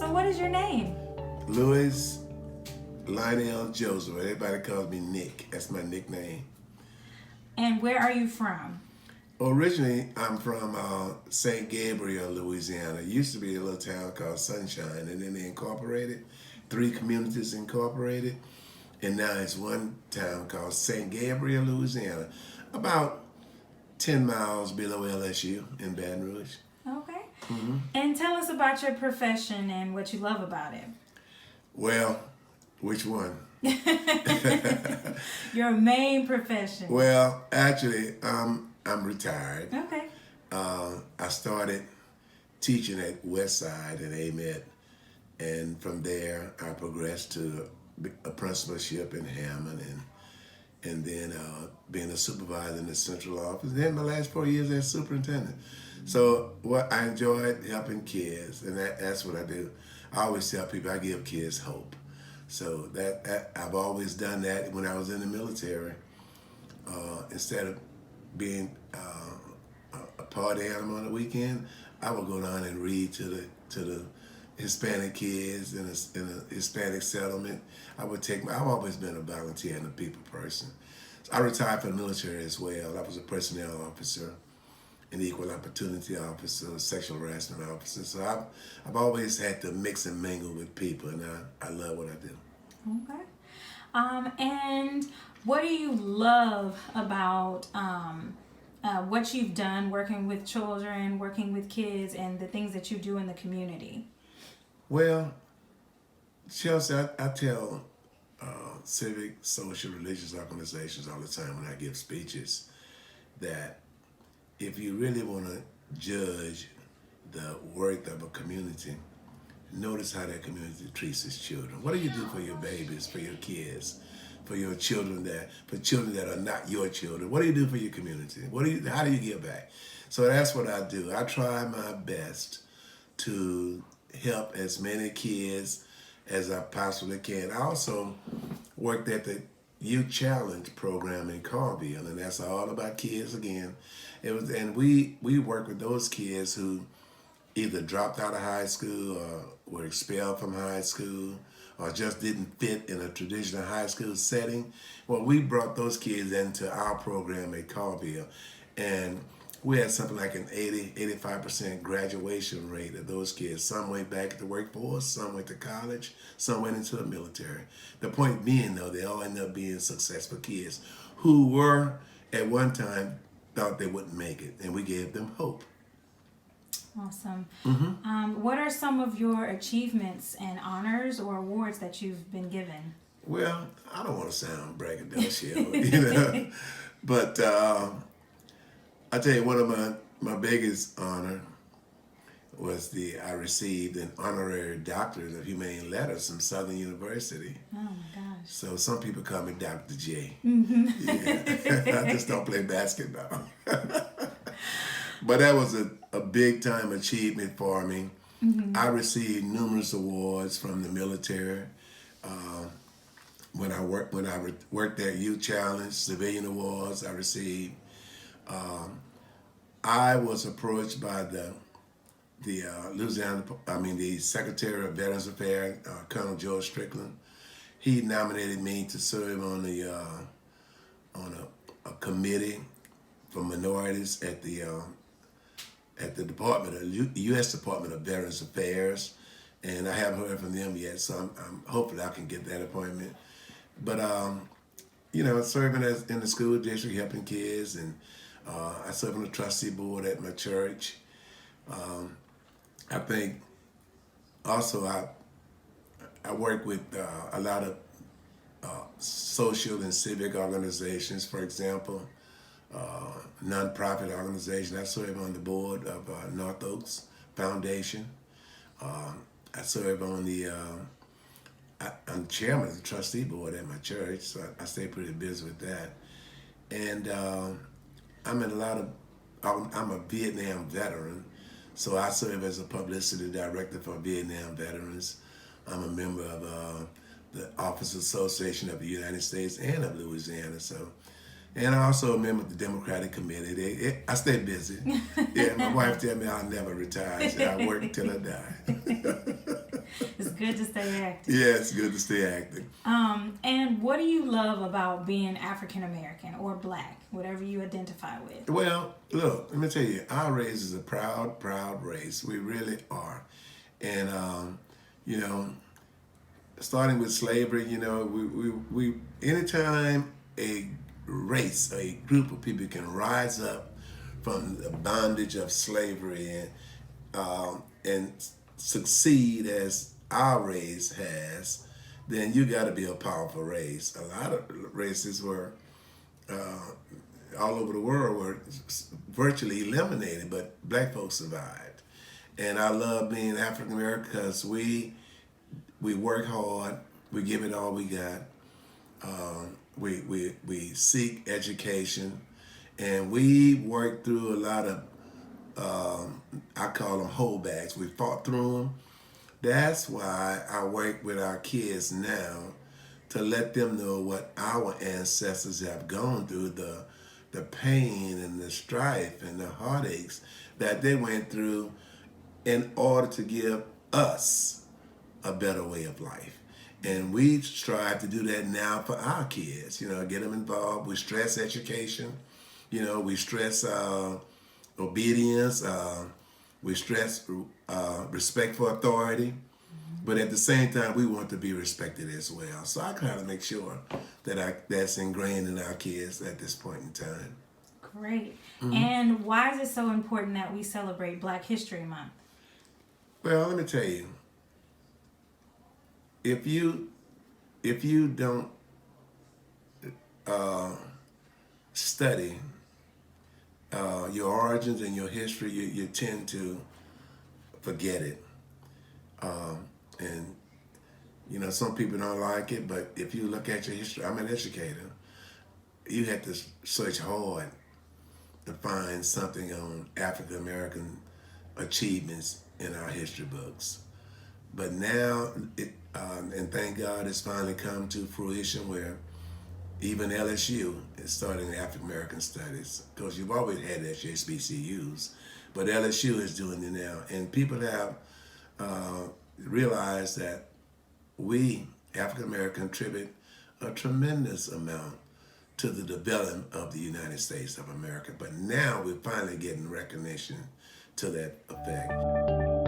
So what is your name? Louis Lionel Joseph. Everybody calls me Nick. That's my nickname. And where are you from? Originally, I'm from St. Gabriel, Louisiana. It used to be a little town called Sunshine, and then they incorporated, 3 communities incorporated, and now it's one town called St. Gabriel, Louisiana, about 10 miles below LSU in Baton Rouge. Okay. And tell us about your profession and what you love about it. Well, which one? Your main profession. Well, actually, I'm retired. Okay. I started teaching at Westside and Amite, and from there I progressed to a principalship in Hammond, and then being a supervisor in the central office. Then my last 4 years as superintendent. So what I enjoyed helping kids, and that's what I do. I always tell people I give kids hope. So that I've always done that when I was in the military. Instead of being a party animal on the weekend, I would go down and read to the Hispanic kids in a Hispanic settlement. I've always been a volunteer and a people person. So I retired from the military as well. I was a personnel officer, an equal opportunity officer, a sexual harassment officer. So I've always had to mix and mingle with people, and I love what I do. Okay. And what do you love about what you've done working with children, working with kids, and the things that you do in the community? Well, Chelsea, I tell civic, social, religious organizations all the time when I give speeches that if you really want to judge the worth of a community, notice how that community treats its children. What do you do for your babies, for your kids, for your children that are not your children? What do you do for your community? How do you give back? So that's what I do. I try my best to help as many kids as I possibly can. I also worked at the Youth Challenge program in Carville, and that's all about kids again. And we work with those kids who either dropped out of high school or were expelled from high school or just didn't fit in a traditional high school setting. Well, we brought those kids into our program at Carville, and we had something like an 85% graduation rate of those kids. Some went back to the workforce, some went to college, some went into the military. The point being, though, they all ended up being successful kids who were, at one time, thought they wouldn't make it, and we gave them hope. Awesome. What are some of your achievements and honors or awards that you've been given? Well, I don't want to sound braggadocious, but I tell you, one of my biggest honor was I received an honorary doctorate of humane letters from Southern University. Oh my gosh! So some people call me Dr. J. Mm-hmm. Yeah. I just don't play basketball. But that was a big time achievement for me. Mm-hmm. I received numerous awards from the military. When I worked at Youth Challenge, civilian awards I received. I was approached by the Secretary of Veterans Affairs, Colonel George Strickland. He nominated me to serve on a committee for minorities at the U.S. Department of Veterans Affairs, and I haven't heard from them yet. So I'm hopefully I can get that appointment. But serving in the school district, helping kids, and I serve on the trustee board at my church. I think also I work with a lot of social and civic organizations. For example, nonprofit organization. I serve on the board of North Oaks Foundation. I serve on I'm chairman of the trustee board at my church, so I stay pretty busy with that. And I'm a Vietnam veteran, so I serve as a publicity director for Vietnam veterans. I'm a member of the Officers Association of the United States and of Louisiana. And I'm also a member of the Democratic Committee. I stay busy. Yeah, my wife tells me I'll never retire. So I work until I die. It's good to stay active. Yeah, it's good to stay active. And what do you love about being African American or Black, whatever you identify with? Well, look, let me tell you, our race is a proud, proud race. We really are. And, you know, starting with slavery, you know, we anytime a race, a group of people can rise up from the bondage of slavery and succeed as our race has, then you got to be a powerful race. A lot of races were all over the world were virtually eliminated, but black folks survived. And I love being African American because we work hard, we give it all we got. We seek education, and we work through a lot of I call them holdbacks. We fought through them. That's why I work with our kids now to let them know what our ancestors have gone through, the pain and the strife and the heartaches that they went through in order to give us a better way of life. And we strive to do that now for our kids, you know, get them involved. We stress education, you know, we stress obedience, we stress respect for authority, but at the same time, we want to be respected as well. So I kind of make sure that that's ingrained in our kids at this point in time. Great. And why is it so important that we celebrate Black History Month? Well, let me tell you, if you don't study your origins and your history, you tend to forget it. And you know, some people don't like it, but if you look at your history, I'm an educator. You have to search hard to find something on African American achievements in our history books. But now, and thank God, it's finally come to fruition where even LSU is starting African American studies, because you've always had HBCUs, but LSU is doing it now, and people have realized that we African American contribute a tremendous amount to the development of the United States of America. But now we're finally getting recognition to that effect.